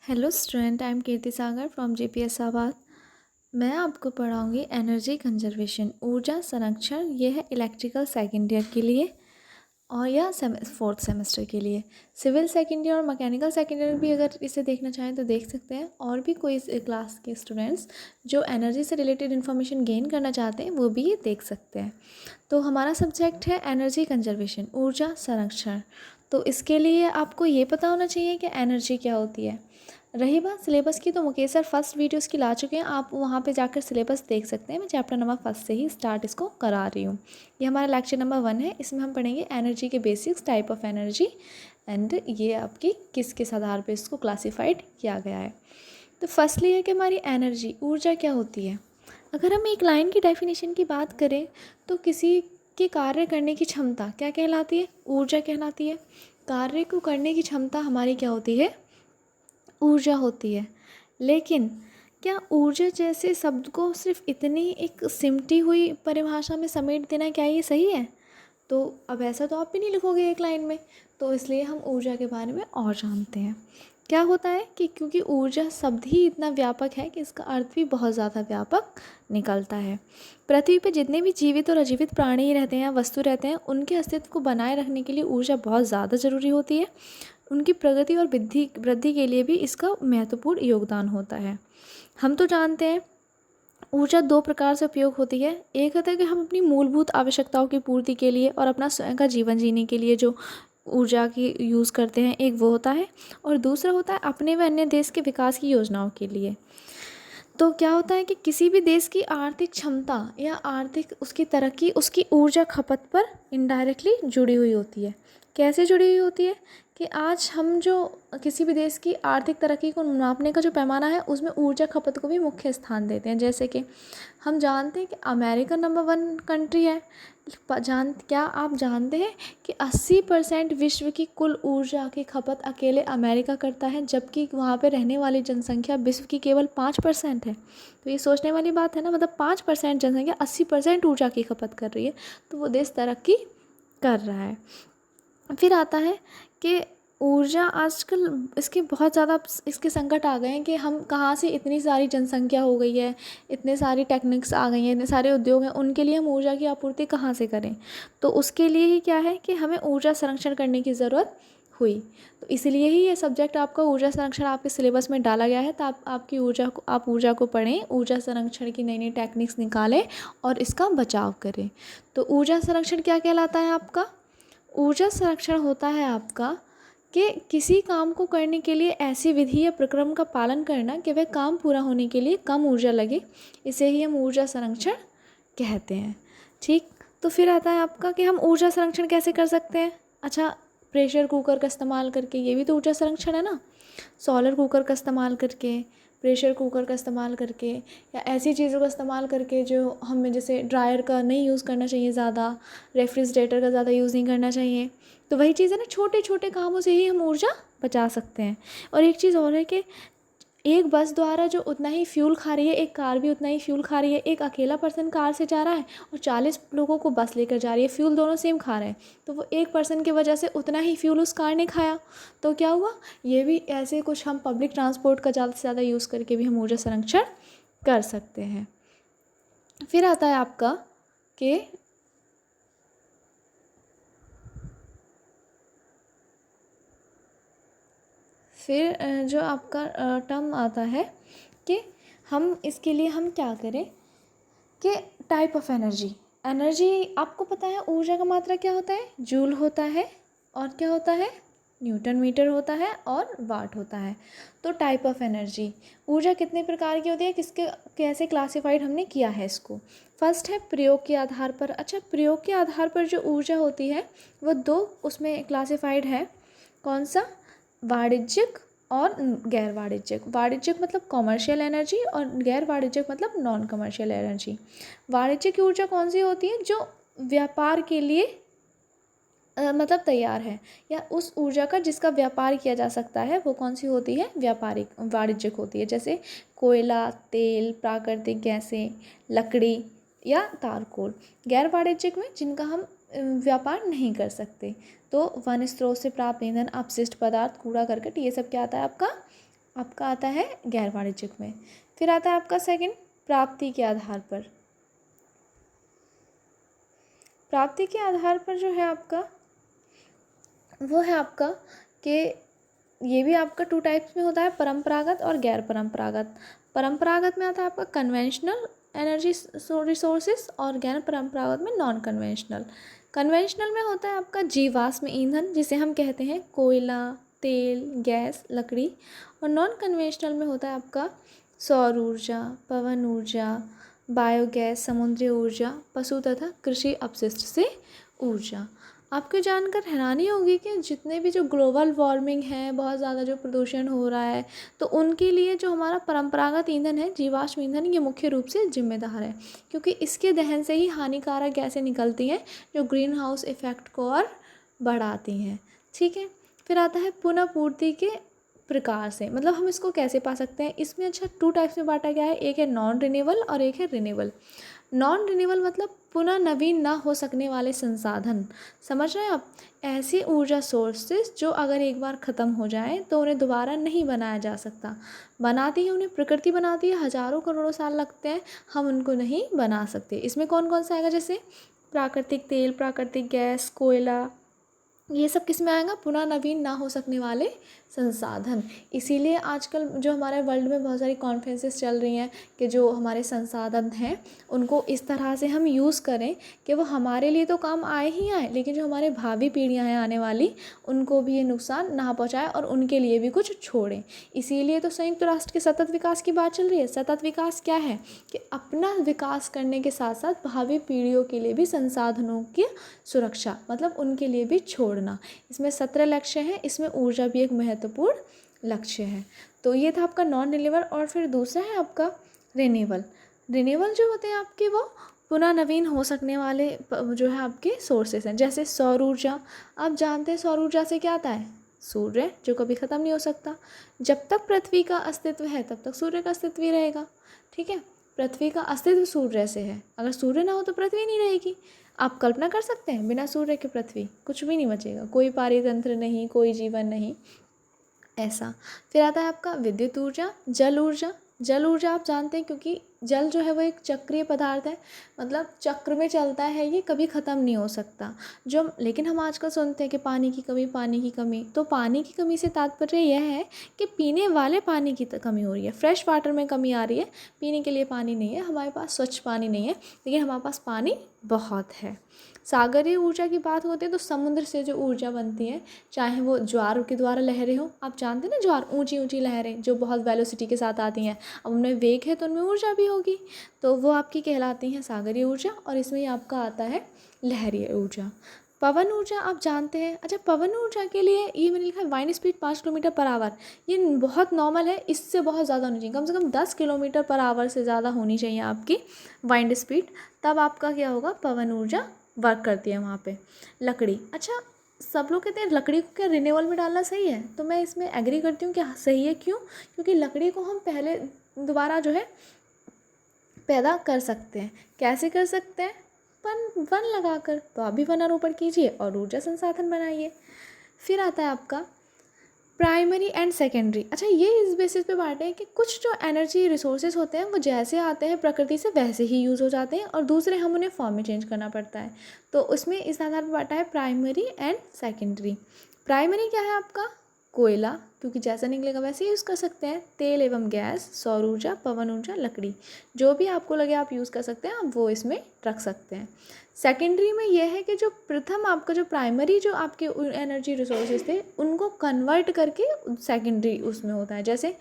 Hello student, I am Kirti Sagar from GPS आबाद। मैं आपको पढ़ाऊंगी एनर्जी कंजर्वेशन, ऊर्जा संरक्षण। यह है इलेक्ट्रिकल सेकेंड ईयर के लिए और यह फोर्थ सेमेस्टर के लिए। सिविल सेकेंड ईयर और मैकेनिकल सेकेंड ईयर भी अगर इसे देखना चाहें तो देख सकते हैं, और भी कोई इस क्लास के स्टूडेंट्स जो एनर्जी से रिलेटेड इन्फॉर्मेशन गेन करना चाहते हैं वो भी ये देख सकते हैं। तो हमारा सब्जेक्ट है एनर्जी कंजर्वेशन, ऊर्जा संरक्षण। तो इसके लिए आपको ये पता होना चाहिए कि एनर्जी क्या होती है। रही बात सिलेबस की, तो मुकेश सर फर्स्ट वीडियो इसकी ला चुके हैं, आप वहाँ पे जाकर सिलेबस देख सकते हैं। मैं चैप्टर नंबर 1 से ही स्टार्ट इसको करा रही हूँ। ये हमारा लेक्चर नंबर 1 है। इसमें हम पढ़ेंगे एनर्जी के basics, type of energy, and ये आपकी किस किस आधार पे इसको क्लासीफाइड किया गया है। तो फर्स्टली है कि हमारी एनर्जी, ऊर्जा क्या होती है। अगर हम एक लाइन की डेफिनेशन की बात करें तो किसी के कार्य करने की क्षमता क्या कहलाती है? ऊर्जा कहलाती है। कार्य को करने की क्षमता हमारी क्या होती है? ऊर्जा होती है। लेकिन क्या ऊर्जा जैसे शब्द को सिर्फ इतनी एक सिमटी हुई परिभाषा में समेट देना, क्या ये सही है? तो अब ऐसा तो आप भी नहीं लिखोगे एक लाइन में। तो इसलिए हम ऊर्जा के बारे में और जानते हैं। क्या होता है कि क्योंकि ऊर्जा शब्द ही इतना व्यापक है कि इसका अर्थ भी बहुत ज़्यादा व्यापक निकलता है। पृथ्वी पर जितने भी जीवित और अजीवित प्राणी रहते हैं, वस्तु रहते हैं, उनके अस्तित्व को बनाए रखने के लिए ऊर्जा बहुत ज़्यादा ज़रूरी होती है। उनकी प्रगति और वृद्धि के लिए भी इसका महत्वपूर्ण योगदान होता है। हम तो जानते हैं ऊर्जा 2 प्रकार से उपयोग होती है। एक होता है कि हम अपनी मूलभूत आवश्यकताओं की पूर्ति के लिए और अपना स्वयं का जीवन जीने के लिए जो ऊर्जा की यूज़ करते हैं, एक वो होता है, और दूसरा होता है अपने व अन्य देश के विकास की योजनाओं के लिए। तो क्या होता है कि किसी भी देश की आर्थिक क्षमता या आर्थिक उसकी तरक्की उसकी ऊर्जा खपत पर इनडायरेक्टली जुड़ी हुई होती है। कैसे जुड़ी हुई होती है कि आज हम जो किसी भी देश की आर्थिक तरक्की को नापने का जो पैमाना है उसमें ऊर्जा खपत को भी मुख्य स्थान देते हैं। जैसे कि हम जानते हैं कि अमेरिका नंबर 1 कंट्री है। क्या आप जानते हैं कि 80% विश्व की कुल ऊर्जा की खपत अकेले अमेरिका करता है, जबकि वहाँ पे रहने वाली जनसंख्या विश्व की केवल 5% है। तो ये सोचने वाली बात है ना, मतलब 5% जनसंख्या 80% ऊर्जा की खपत कर रही है, तो वो देश तरक्की कर रहा है। फिर आता है कि ऊर्जा आजकल इसके बहुत ज़्यादा इसके संकट आ गए हैं कि हम कहाँ से इतनी सारी जनसंख्या हो गई है, इतने सारी टेक्निक्स आ गई हैं, इतने सारे उद्योग हैं, उनके लिए हम ऊर्जा की आपूर्ति कहाँ से करें। तो उसके लिए ही क्या है कि हमें ऊर्जा संरक्षण करने की ज़रूरत हुई। तो इसलिए ही ये सब्जेक्ट आपका ऊर्जा संरक्षण आपके सिलेबस में डाला गया है। तो आप ऊर्जा को पढ़ें, ऊर्जा संरक्षण की नई नई टेक्निक्स निकालें और इसका बचाव करें। तो ऊर्जा संरक्षण क्या कहलाता है आपका? ऊर्जा संरक्षण होता है आपका कि किसी काम को करने के लिए ऐसी विधि या प्रक्रम का पालन करना कि वह काम पूरा होने के लिए कम ऊर्जा लगे, इसे ही हम ऊर्जा संरक्षण कहते हैं। ठीक, तो फिर आता है आपका कि हम ऊर्जा संरक्षण कैसे कर सकते हैं। अच्छा, प्रेशर कुकर का इस्तेमाल करके, ये भी तो ऊर्जा संरक्षण है ना। सोलर कुकर का इस्तेमाल करके, प्रेशर कुकर का इस्तेमाल करके, या ऐसी चीज़ों का इस्तेमाल करके जो हमें, जैसे ड्रायर का नहीं यूज़ करना चाहिए ज़्यादा, रेफ्रिजरेटर का ज़्यादा यूज़ नहीं करना चाहिए। तो वही चीज़ है ना, छोटे छोटे कामों से ही हम ऊर्जा बचा सकते हैं। और एक चीज़ और है कि एक बस द्वारा जो उतना ही फ्यूल खा रही है, एक कार भी उतना ही फ्यूल खा रही है। एक अकेला पर्सन कार से जा रहा है और 40 लोगों को बस लेकर जा रही है, फ्यूल दोनों सेम खा रहे हैं, तो वो एक पर्सन की वजह से उतना ही फ्यूल उस कार ने खाया। तो क्या हुआ, ये भी ऐसे कुछ हम पब्लिक ट्रांसपोर्ट का ज़्यादा से ज़्यादा यूज़ करके भी हम ऊर्जा संरक्षण कर सकते हैं। फिर आता है आपका कि फिर जो आपका टर्म आता है कि हम इसके लिए हम क्या करें कि टाइप ऑफ एनर्जी। एनर्जी आपको पता है ऊर्जा का मात्रा क्या होता है? जूल होता है, और क्या होता है? न्यूटन मीटर होता है, और वाट होता है। तो टाइप ऑफ एनर्जी, ऊर्जा कितने प्रकार की होती है, किसके कैसे क्लासिफाइड हमने किया है इसको। फर्स्ट है प्रयोग के आधार पर। अच्छा, प्रयोग के आधार पर जो ऊर्जा होती है वो 2 उसमें क्लासिफाइड है। कौन सा? वाणिज्यिक और गैर वाणिज्यिक। वाणिज्यिक मतलब कॉमर्शियल एनर्जी, और गैर वाणिज्यिक मतलब नॉन कमर्शियल एनर्जी। वाणिज्यिक ऊर्जा कौन सी होती है? जो व्यापार के लिए मतलब तैयार है, या उस ऊर्जा का जिसका व्यापार किया जा सकता है, वो कौन सी होती है? व्यापारिक वाणिज्यिक होती है। जैसे कोयला, तेल, प्राकृतिक गैसें, लकड़ी या तारकोल। गैर वाणिज्यिक में जिनका हम व्यापार नहीं कर सकते। तो वन स्रोत से प्राप्त ईंधन, अपशिष्ट पदार्थ, कूड़ा करकट, ये सब क्या आता है आपका? आपका आता है गैर वाणिज्यिक में। फिर आता है आपका सेकंड, प्राप्ति के आधार पर। प्राप्ति के आधार पर जो है आपका वो है आपका कि ये भी आपका 2 टाइप्स में होता है, परंपरागत और गैर परंपरागत। परंपरागत में आता है आपका कन्वेंशनल एनर्जी रिसोर्सेज और गैर परंपरागत में नॉन कन्वेंशनल। कन्वेंशनल में होता है आपका जीवाश्म ईंधन, जिसे हम कहते हैं कोयला, तेल, गैस, लकड़ी। और नॉन कन्वेंशनल में होता है आपका सौर ऊर्जा, पवन ऊर्जा, बायोगैस, समुद्री ऊर्जा, पशु तथा कृषि अपशिष्ट से ऊर्जा। आपको जानकर हैरानी होगी कि जितने भी जो ग्लोबल वार्मिंग है, बहुत ज़्यादा जो प्रदूषण हो रहा है, तो उनके लिए जो हमारा परंपरागत ईंधन है, जीवाश्म ईंधन, ये मुख्य रूप से जिम्मेदार है, क्योंकि इसके दहन से ही हानिकारक गैसें निकलती हैं जो ग्रीन हाउस इफेक्ट को और बढ़ाती हैं। ठीक है। फिर आता है पुनः पूर्ति के प्रकार से, मतलब हम इसको कैसे पा सकते हैं। इसमें अच्छा 2 टाइप्स में बांटा गया है, एक है नॉन रिन्यूएबल और एक है रिन्यूएबल। नॉन रिन्यूएबल मतलब पुनः नवीन ना हो सकने वाले संसाधन। समझ रहे हैं आप? ऐसे ऊर्जा सोर्सेज जो अगर एक बार ख़त्म हो जाए तो उन्हें दोबारा नहीं बनाया जा सकता। बनाती है उन्हें प्रकृति, बनाती है, हज़ारों करोड़ों साल लगते हैं, हम उनको नहीं बना सकते। इसमें कौन कौन सा आएगा? जैसे प्राकृतिक तेल, प्राकृतिक गैस, कोयला, ये सब किस में आएगा? पुनः नवीन ना हो सकने वाले संसाधन। इसीलिए आजकल जो हमारे वर्ल्ड में बहुत सारी कॉन्फ्रेंसेस चल रही हैं कि जो हमारे संसाधन हैं उनको इस तरह से हम यूज़ करें कि वो हमारे लिए तो काम आए ही आए, लेकिन जो हमारे भावी पीढ़ियां हैं आने वाली, उनको भी ये नुकसान ना पहुंचाए और उनके लिए भी कुछ छोड़ें। इसीलिए तो संयुक्त राष्ट्र के सतत विकास की बात चल रही है। सतत विकास क्या है? कि अपना विकास करने के साथ साथ भावी पीढ़ियों के लिए भी संसाधनों की सुरक्षा, मतलब उनके लिए भी छोड़ना। इसमें 17 लक्ष्य हैं, इसमें ऊर्जा भी एक महत्वपूर्ण लक्ष्य है। तो ये था आपका नॉन रिन्यूएबल। और फिर दूसरा है आपका रिन्यूएबल। रिन्यूएबल जो होते हैं आपके वो पुनः नवीन हो सकने वाले जो है आपके सोर्सेस हैं। जैसे सौर ऊर्जा, आप जानते हैं सौर ऊर्जा से क्या आता है? सूर्य, जो कभी ख़त्म नहीं हो सकता। जब तक पृथ्वी का अस्तित्व है तब तक सूर्य का अस्तित्व ही रहेगा। ठीक है। पृथ्वी का अस्तित्व सूर्य से है, अगर सूर्य ना हो तो पृथ्वी नहीं रहेगी। आप कल्पना कर सकते हैं बिना सूर्य के पृथ्वी कुछ भी नहीं बचेगा, कोई पारितंत्र नहीं, कोई जीवन नहीं, ऐसा। फिर आता है आपका विद्युत ऊर्जा, जल ऊर्जा। जल ऊर्जा आप जानते हैं, क्योंकि जल जो है वो एक चक्रीय पदार्थ है, मतलब चक्र में चलता है, ये कभी ख़त्म नहीं हो सकता। जो लेकिन हम आजकल सुनते हैं कि पानी की कमी, पानी की कमी। तो पानी की कमी से तात्पर्य यह है कि पीने वाले पानी की कमी हो रही है, फ्रेश वाटर में कमी आ रही है। पीने के लिए पानी नहीं है हमारे पास, स्वच्छ पानी नहीं है, लेकिन हमारे पास पानी बहुत है। सागरीय ऊर्जा की बात होती है तो समुद्र से जो ऊर्जा बनती है, चाहे वो ज्वार के द्वारा लहरें हो, आप जानते हैं ना ज्वार, ऊंची ऊंची लहरें जो बहुत वेलोसिटी के साथ आती हैं, अब उनमें वेग है तो उनमें ऊर्जा भी होगी, तो वो आपकी कहलाती हैं सागरीय ऊर्जा। और इसमें ही आपका आता है लहरीय ऊर्जा। पवन ऊर्जा आप जानते हैं। अच्छा, पवन ऊर्जा के लिए ये मैंने लिखा है wind speed 5 kilometre per hour. ये बहुत नॉर्मल है, इससे बहुत ज़्यादा होनी चाहिए, कम से कम 10 किलोमीटर पर आवर से ज़्यादा होनी चाहिए आपकी वाइंड स्पीड, तब आपका क्या होगा? पवन ऊर्जा वर्क करती है वहाँ पे। लकड़ी, अच्छा सब लोग कहते हैं लकड़ी को क्या रिन्यूएबल में डालना सही है, तो मैं इसमें एग्री करती हूँ कि सही है। क्यों? क्योंकि लकड़ी को हम पहले दोबारा जो है पैदा कर सकते हैं। कैसे कर सकते हैं? वन लगाकर। तो आप भी वनारोपण कीजिए और ऊर्जा संसाधन बनाइए। फिर आता है आपका प्राइमरी एंड सेकेंडरी। अच्छा, ये इस बेसिस पे बांटे हैं कि कुछ जो एनर्जी रिसोर्सेज होते हैं वो जैसे आते हैं प्रकृति से वैसे ही यूज़ हो जाते हैं, और दूसरे हम उन्हें फॉर्म में चेंज करना पड़ता है। तो उसमें इस आधार पर बांटा है प्राइमरी एंड सेकेंडरी। प्राइमरी क्या है आपका? कोयला, क्योंकि जैसा निकलेगा वैसे यूज़ कर सकते हैं। तेल एवं गैस, सौर ऊर्जा, पवन ऊर्जा, लकड़ी, जो भी आपको लगे आप यूज़ कर सकते हैं, आप वो इसमें रख सकते हैं। सेकेंडरी में यह है कि जो प्रथम आपका जो प्राइमरी जो आपके एनर्जी रिसोर्सेज थे उनको कन्वर्ट करके सेकेंडरी उसमें होता है। जैसे